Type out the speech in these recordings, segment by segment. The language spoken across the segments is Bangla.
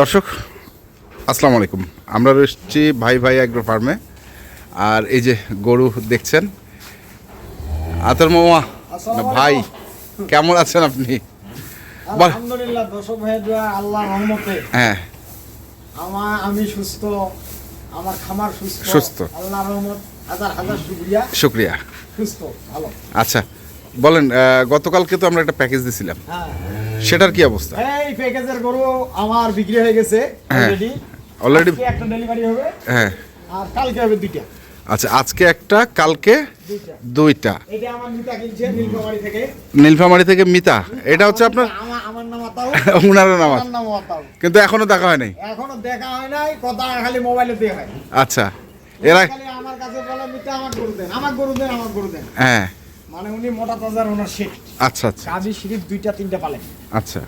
দর্শক আসসালামু আলাইকুম। আমরা এসেছি ভাই ভাই অ্যাগ্রো ফার্মে। আর এই যে গরু দেখছেন, আতর মামা ভাই কেমন আছেন আপনি? আলহামদুলিল্লাহ দর্শক ভাই দোয়া আল্লাহর রহমতে হ্যাঁ আমি সুস্থ, আমার খামার সুস্থ সুস্থ, আল্লাহর রহমত, হাজার হাজার শুকরিয়া শুকরিয়া। সুস্থ ভালো। আচ্ছা বলেন, গতকালকে তো আমরা একটা প্যাকেজ দিছিলাম, হ্যাঁ সেটার কি অবস্থা? এই প্যাকেজের গরু আমার বিক্রি হয়ে গেছে অলরেডি। একটা ডেলিভারি হবে, হ্যাঁ আর কালকে হবে দুইটা। আচ্ছা, আজকে একটা, কালকে দুইটা। এটা আমার মিতা কিনছে নীলফামারী থেকে। নীলফামারী থেকে মিতা, এটা হচ্ছে আপনার? আমার নাম আতাউ, উনার নাম আমার নাম আতাউ। কিন্তু এখনো দেখা হয় নাই? এখনো দেখা হয় নাই, কথা খালি মোবাইলে দিয়ে হয়। আচ্ছা, এরা খালি আমার কাছে বলে মিতা আমার গরু দেন, আমার গরু দেন, আমার গরু দেন। হ্যাঁ মানে উনি মোটা তাজার ওনার শেখ। আচ্ছা আচ্ছা গাভী শরীফ দুইটা তিনটা পালে, আচ্ছা।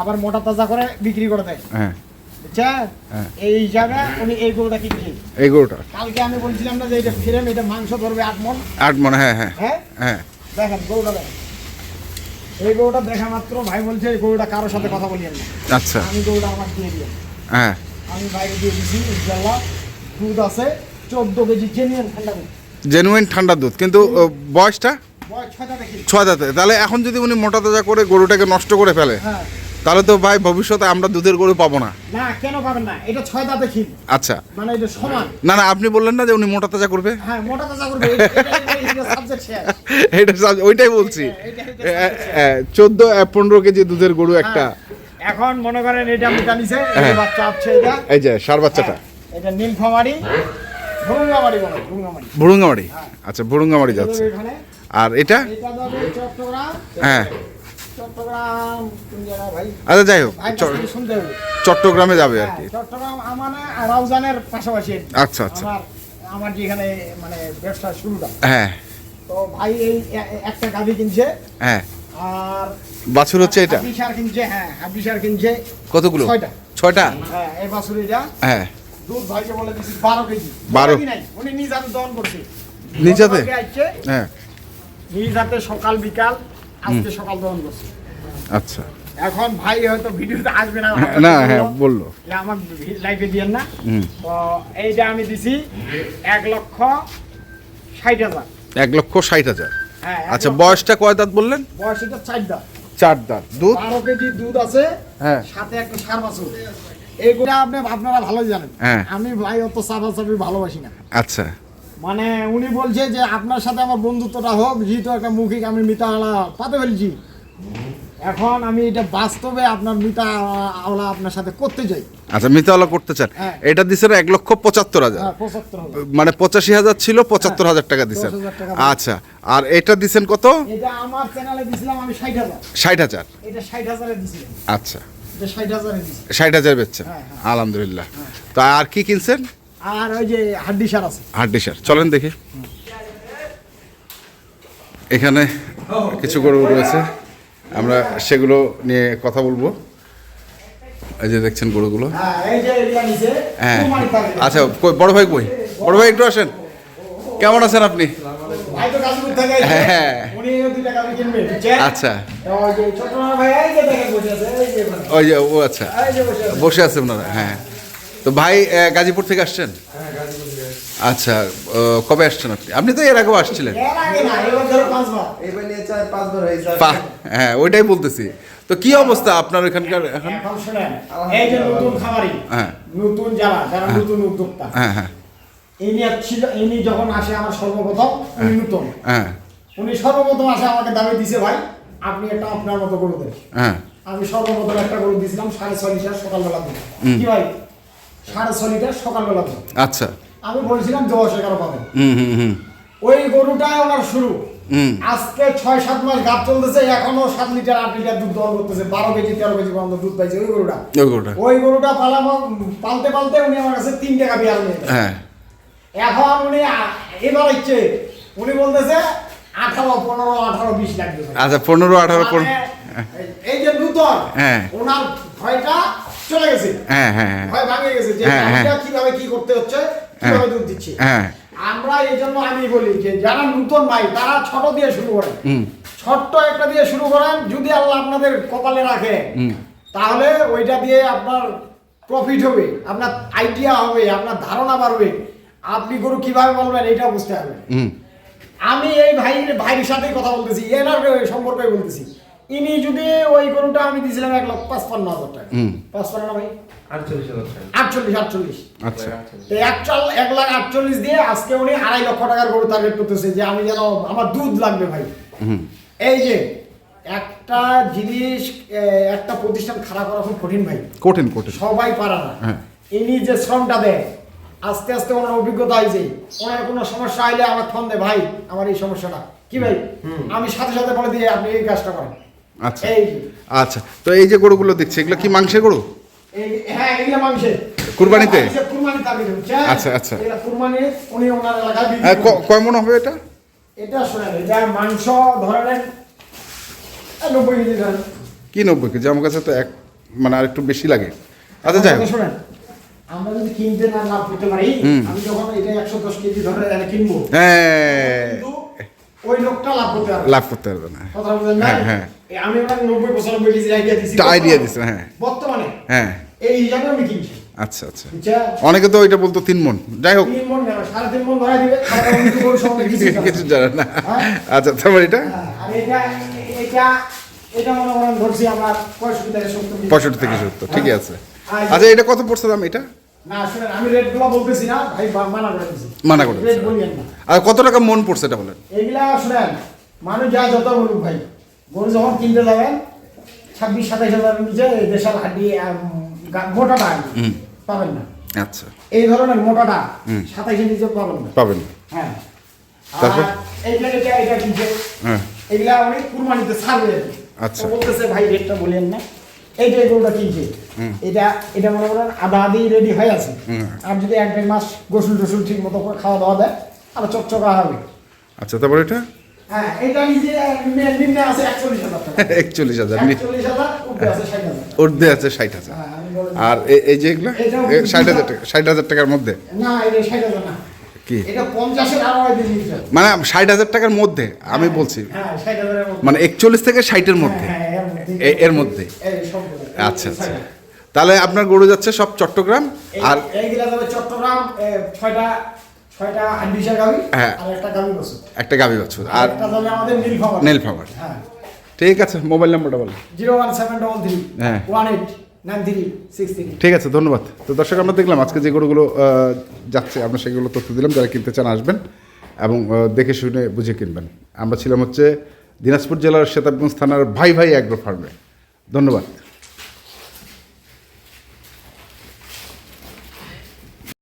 আবার মোটা তাজা করে বিক্রি করে দেয়, হ্যাঁ বুঝছেন? হ্যাঁ। এই হিসাবে উনি এই গরুটা কিনছে। এই গরুটা কালকে আমি বলছিলাম না যে এটা ফ্রেম, এটা মাংস ধরবে 8 মণ। 8 মণ। হ্যাঁ হ্যাঁ হ্যাঁ হ্যাঁ। দেখেন গরুটা দেখেন, এই গরুটা দেখা মাত্র ভাই বলছে এই গরুটা কারোর সাথে কথা বলিয়েন না। আচ্ছা। আমি গরুটা আমার দিয়ে দিই, হ্যাঁ আমি বাইরে দিয়ে দিছি। ইনশাআল্লাহ দুধ আছে 14 কেজি জেনুইন ঠান্ডা দুধ। জেনুইন ঠান্ডা দুধ, কিন্তু বয়সটা বয়স 6টা দেখি। 6 দাঁতে। তাহলে এখন যদি উনি মোটা তাজা করে গরুটাকে নষ্ট করে ফেলে, হ্যাঁ তাহলে তো ভাই ভবিষ্যতে আমরা দুধের গরু পাবো না। না, কেন পাবেন না? এটা 6 দাঁতে খিল, আচ্ছা। মানে এটা সমান। না না, আপনি বললেন না যে উনি মোটা তাজা করবে? হ্যাঁ মোটা তাজা করবে, এটা সাবজেক্ট শেয়ার। ওইটাই বলছি। 14-15 কেজি দুধের গরু একটা। এখন মনে করেন এটা আমি জানিছে, এই হ্যাঁ। বাচ্চা আছে এটা, এই যে সার বাচ্চাটা। এটা নীলফামারী ভুরুঙ্গামারী বলে, ভুরুঙ্গামারী। ভুরুঙ্গামারি। আচ্ছা, ভুরুঙ্গামারি যাচ্ছে। এখানে আর এটা? এটা যাবে চট্টগ্রাম। হ্যাঁ চট্টগ্রাম কোন জায়গা ভাই? আচ্ছা, যাই হোক, ভাই কাছে শুনতে হবে। চট্টগ্রামে যাবে আর কি। চট্টগ্রাম আমানে রাউজানের পাশাপাশি। আচ্ছা আচ্ছা। আমার যেখানে মানে ব্যবসা শুরুটা। হ্যাঁ। তো ভাই এই একটা গাভী কিনছে। হ্যাঁ। আর বাছুর হচ্ছে এটা? হাবিসার কিনছে। হ্যাঁ হাবিসার কিনছে। কতগুলো? 6টা। 6টা। হ্যাঁ এই বাছুর এটা। হ্যাঁ। দুধ ভাইকে বলে দিছি 12 কেজি। 12 নাই, উনি নিজ হাতে দহন করছে। নিজাতে? হ্যাঁ। নিজ হাতে সকাল বিকাল, আজকে সকাল দহন করছে। আচ্ছা। এখন ভাই হয়তো ভিডিওতে আসবে না। না, হ্যাঁ বললো যে আমার লাইভে দিয়েন না। তো এইটা আমি দিছি 1,60,000। 1,60,000। হ্যাঁ। আচ্ছা, বয়সটা কয় দাঁত বললেন? বয়স এটা 4 দাঁত। 4 দাঁত। দুধ? 12 কেজি দুধ আছে। হ্যাঁ। সাথে একটা সার বাছুর। এইগুলা আপনারা ভালো জানেন। হ্যাঁ। আমি ভাই অত চাপাচাপি ভালোবাসি না। আচ্ছা। মানে উনি বলছে যে আপনার সাথে আমার বন্ধুত্বটা হোক, যেহেতু একটা মৌখিক আমি মিতা আলা পাতে ফেলছি, এখন আমি এটা বাস্তবে আপনার মিতা আলা আপনার সাথে করতে চাই। আচ্ছা, মিতাওয়ালা করতে চান? হ্যাঁ। এটা দিছেন 1,75,000। হ্যাঁ 75 হবে। মানে 85,000 ছিল, 75,000 টাকা দিছেন। 10,000 টাকা। আচ্ছা, আর এটা দিছেন কত? এটা আমার চ্যানেলে দিছিলাম আমি 60,000। 60,000। এটা 60,000 এ দিছিলাম। আচ্ছা, এটা 60,000 এ দিছি। 60,000 বেচছেন? হ্যাঁ, আলহামদুলিল্লাহ। তো আর কি কিনছেন? আর ওই যে হাড্ডি সার আছে। হাড্ডি সার। চলেন দেখি। এখানে কিছু গরু রয়েছে, আমরা সেগুলো নিয়ে কথা বলবো। এই যে দেখছেন গরুগুলো। হ্যাঁ এই যে এরিয়া নিচে হ্যাঁ। কুরবানি থাকে। আচ্ছা, বড় ভাই কই? বড় ভাই একটু আসেন। কেমন আছেন আপনি? ভাই তো গাজীপুর থেকে আইছে। হ্যাঁ। উনি এই দুইটা গাবি কিনবে, বুঝছেন? আচ্ছা। তো ওই যে ছোট ভাই এই যে দেখেন বসে আছে, এই যে ওখানে। ওই যে ও আচ্ছা, এই যে বসে আছে। বসে আছে ওনারা। হ্যাঁ। তো ভাই গাজীপুর থেকে আসছেন? আচ্ছা, কবে আসছেন আপনি? আপনি তো এর আগেও আসছিলেন। এর আগে না, এবার ধরো 5 বার। এবার নিয়ে 4-5 বার হয়েছে। হ্যাঁ, ওইটাই বলতেছি। তো কি অবস্থা আপনার ওখানকার এখন? এখন শুনেন, এই যে নতুন খামারি, হ্যাঁ নতুন যারা নতুন উদ্যোক্তা, হ্যাঁ হ্যাঁ ইনি যখন আসে আমার সর্বপ্রথম, উনি নতুন, হ্যাঁ উনি সর্বপ্রথম আসে আমাকে দাবি দিছে, ভাই আপনি একটা আপনার মতো গরু দেন। হ্যাঁ। আমি সর্বপ্রথম একটা গরু দিয়েছিলাম 6.5 লিটার সকালবেলা দিন। কি ভাই 6.5 লিটার সকালবেলা দিন। আচ্ছা। আমি বলছিলাম 10-11 পাবেন। হুম হুম হুম ওই গরুটাই ওনার শুরু। হুম। আজকে 6-7 মাস গাব চলতেছে, এখনো 7 লিটার 8 লিটার দুধ দহন করতেছে। 12 কেজি 13 কেজি পর্যন্ত দুধ পাইছে ওই গরুটা। ওই গরুটা পালতে পালতে উনি আমার কাছে 3 টাকা বিয়ার নিয়ে। হ্যাঁ। এখন উনি এবার হচ্ছে উনি বলতেছে 18, 15, 18, 20 লাখ দেবে। আচ্ছা, 15-18 এই যে নতুন, হ্যাঁ, ওনার ভয়টা চলে গেছে। হ্যাঁ হ্যাঁ ভয় ভাঙে গেছে যে হ্যাঁ, হ্যাঁ। এটা কিভাবে কি করতে হচ্ছে, কিভাবে দুধ দিচ্ছে। হ্যাঁ। আমরা এই জন্য আমি বলি যে যারা নতুন ভাই তারা ছোট দিয়ে শুরু করেন, ছোট্ট একটা দিয়ে শুরু করেন। যদি আল্লাহ আপনাদের কপালে রাখে তাহলে ওইটা দিয়ে আপনার প্রফিট হবে, আপনার আইডিয়া হবে, আপনার ধারণা বাড়বে, আপনি গরু কিভাবে বলবেন এটা বুঝতে হবে। আমি এই ভাইয়ের সাথেই কথা বলতেছি, এনার সম্পর্কে বলতেছি। ইনি যদি ওই গরুটা আমি দিয়েছিলাম 1,55,000 টাকা, 55 না ভাই 48। আচ্ছা তো 1,48,000 দিয়ে আজকে উনি 2.5 লক্ষ টাকার গরু টার্গেট করতেছে যে আমি যেন আমার দুধ লাগবে ভাই। এই যে একটা জিনিস, একটা প্রতিষ্ঠান খাড়া করা খুব কঠিন ভাই, কঠিন সবাই পারে না। ইনি যে শ্রমটা দেয়, আস্তে আস্তে ওনার অভিজ্ঞতা হয়েছে, ওনার কোনো সমস্যা আইলে আমার ফোন দে, ভাই আমার এই সমস্যাটা কি ভাই, আমি সাথে সাথে বলে দিয়ে আপনি এই কাজটা করেন। আচ্ছা আচ্ছা, তো এই যে গরুগুলো দেখছি এগুলো কি মাংসের গরু? হ্যাঁ এগুলো মাংসের কুরবানিতে। কুরবানি তাবিজ হচ্ছে। আচ্ছা আচ্ছা, এগুলো কুরবানি উনি ওনার এলাকায় বিক্রি করেন। কয় মণ হবে এটা? এটা শুনেন, এটা মাংস ধরে নেন 90 কেজি ধরেন। কি 90 কেজি? আমার কাছে তো মানে আর একটু বেশি লাগে। আচ্ছা যাই হোক, শুনেন, আমরা যদি কিনতে না লাভ করতে পারি, আমি যখন এটা 110 কেজি ধরে এনে কিনবো, হ্যাঁ কিন্তু ওই লোকটা লাভ করতে পারবে লাভ করতে পারবে না। কথা বলেন না? হ্যাঁ আমি আপনাকে 90-95 কেজি আইডিয়া দিছি, আইডিয়া দিচ্ছেন। হ্যাঁ বর্তমানে হ্যাঁ, এই হিসাবে আমি কিনছি। আচ্ছা আচ্ছা, বুঝছেন? অনেকে তো ওইটা বলতো 3 মণ। যাই হোক, 3 মণ কেন, 3.5 মণ ধরে দিবে, তারপর আমি তো সঙ্গে কিছু জানে না। হ্যাঁ? আচ্ছা, তারপর এটা আর এটা মনে করেন ধরছি আমার 65 থেকে 70 65 থেকে 70, ঠিকই আছে। আচ্ছা, এটা কত পড়ছে দাম এটা? না শুনেন, আমি রেটগুলো বলতেছি না ভাই, মানা করে দিছি, মানা করে রেট বলিয়েন না। আর কত টাকা মন পড়ছে এটা বলেন? এগুলা শুনেন, মানুষ যা যত বলুক ভাই, গরু যখন কিনতে যাবেন 26-27 হাজারের নিচে দেশাল হাড্ডি মোটাটা পাবেন না। আচ্ছা, এই ধরনের মোটাটা 27-এর নিচে পাবেন না। পাবেন না। হ্যাঁ, তারপর? এটা কিনছে, হ্যাঁ এগুলা অনেক কুরবানিতে ছাড়বে। আচ্ছা। বলতেছে ভাই রেটটা বলেন না। এই যে গরুটা কিনছে, এটা মনে করেন আধা আধি রেডি হয়ে আছে। আর যদি 1-1.5 মাস গোসল টোসল ঠিক মতো করে খাওয়া দাওয়া দেয়, আবার চকচকা হবে। আচ্ছা, তারপর এটা? হ্যাঁ, এটা নিজে নিম্নে আছে 41,000 টাকা। 41,000, 41,000, উপরে আছে 60,000। ঊর্ধ্বে আছে 60,000। হ্যাঁ, আমি বলে দিই। আর এই যে এগুলো এটাও 60,000 টাকা, 60,000 টাকার মধ্যে না, এটা 60,000 না, কি এটা 50-এর আরো আগে দিয়েছে। মানে 60,000 টাকার মধ্যে আমি বলছি, হ্যাঁ 60,000-এর মধ্যে। মানে 41 থেকে 60-এর মধ্যে। হ্যাঁ, এর মধ্যে। এই সবগুলো। আচ্ছা আচ্ছা, তাহলে আপনার গরু যাচ্ছে সব চট্টগ্রাম। আর এইগুলা যাবে চট্টগ্রাম, 6টা হান্ডিসা গাবি, হ্যাঁ। আর একটা গাবি বসে, একটা গাভী বাছুর, আর একটা যাবে আমাদের নীলফামারী। নীলফামারী। হ্যাঁ, ঠিক আছে, মোবাইল নাম্বারটা বলেন। 01733 হ্যাঁ। 189363। ঠিক আছে, ধন্যবাদ। তো দর্শক, আমরা দেখলাম আজকে যে গরুগুলো যাচ্ছে, আমরা সেগুলো তথ্য দিলাম। যারা কিনতে চান আসবেন এবং দেখে শুনে বুঝে কিনবেন। আমরা ছিলাম হচ্ছে দিনাজপুর জেলার সেতাবগঞ্জ থানার ভাই ভাই অ্যাগ্রো ফার্মে। ধন্যবাদ।